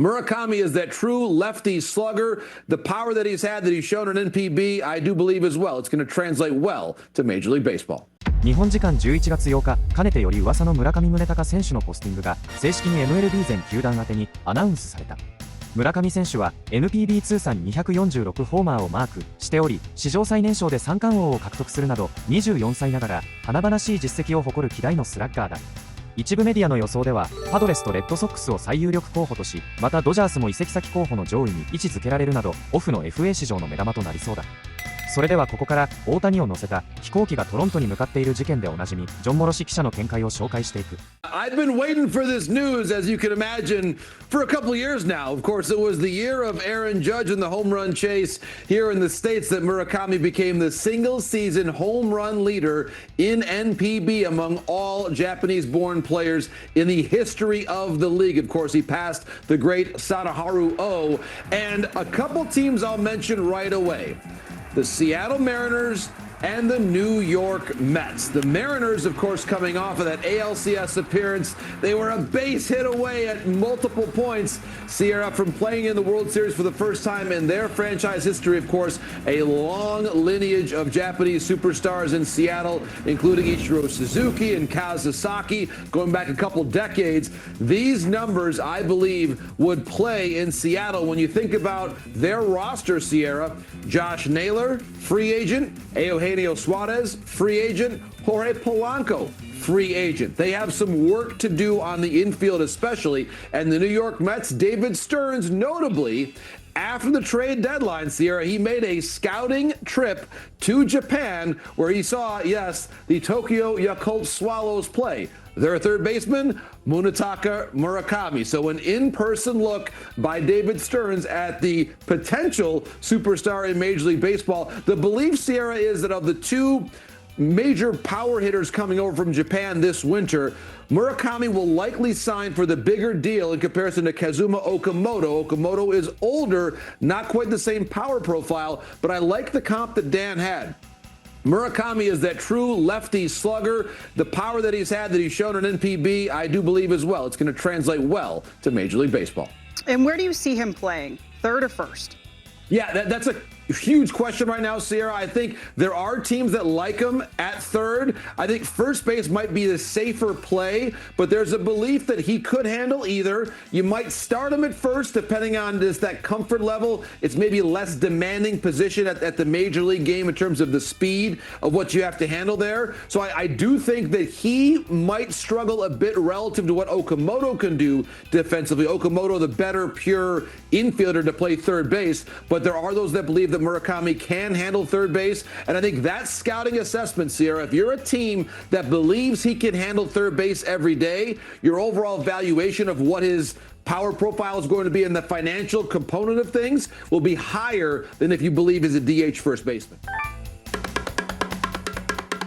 Murakami is that true lefty slugger. The power that he's had, that he's shown in NPB, I do believe as well. It's going to translate well to Major League Baseball. 日本時間11月8日、かねてより噂の村上宗隆選手のポスティングが正式に MLB 全球団宛てにアナウンスされた。村上選手は NPB 通算246ホーマーをマークしており、史上最年少で三冠王を獲得するなど24歳ながら華々しい実績を誇る稀代のスラッガーだ。一部メディアの予想ではパドレスとレッドソックスを最有力候補とし、またドジャースも移籍先候補の上位に位置づけられるなど、オフの FA 市場の目玉となりそうだ。それではここから大谷を乗せた飛行機がトロントに向かっている事件でおなじみジョン・モロシ記者の見解を紹介していく。 I've been waiting for this news, as you can imagine, for a couple of years now. Of course, it was the year of Aaron Judge and the home run chase here in the States that Murakami became the single-season home run leader in NPB among all Japanese-born players in the history of the league. Of course, he passed the great Sadaharu O, and a couple teams I'll mention right away. The Seattle Mariners and the New York Mets. The Mariners, of course, coming off of that ALCS appearance, they were a base hit away at multiple points. Sierra from playing in the World Series for the first time in their franchise history, of course, a long lineage of Japanese superstars in Seattle, including Ichiro Suzuki and Kaz Sasaki, going back a couple decades. These numbers, I believe, would play in Seattle when you think about their roster, Sierra. Josh Naylor, free agent. Eugenio Suarez, free agent. Jorge Polanco, free agent. They have some work to do on the infield especially. And the New York Mets, David Stearns, notably, after the trade deadline, Sierra, he made a scouting trip to Japan where he saw, yes, the Tokyo Yakult Swallows play. Their third baseman, Munetaka Murakami. So an in-person look by David Stearns at the potential superstar in Major League Baseball. The belief, Sierra, is that of the two major power hitters coming over from Japan this winter, Murakami will likely sign for the bigger deal in comparison to Kazuma Okamoto. Okamoto is older, not quite the same power profile, but I like the comp that Dan had. Murakami is that true lefty slugger. The power that he's had, that he's shown in NPB, I do believe as well. It's going to translate well to Major League Baseball. And where do you see him playing? Third or first? Yeah, that's a huge question right now, Sierra. I think there are teams that like him at third. I think first base might be the safer play, but there's a belief that he could handle either. You might start him at first, depending on just that comfort level. It's maybe a less demanding position at the major league game in terms of the speed of what you have to handle there. So I do think that he might struggle a bit relative to what Okamoto can do defensively. Okamoto, the better pure infielder to play third base, but there are those that believe that Murakami can handle third base. And I think that scouting assessment, Sierra, if you're a team that believes he can handle third base every day, your overall valuation of what his power profile is going to be in the financial component of things will be higher than if you believe he's a DH first baseman.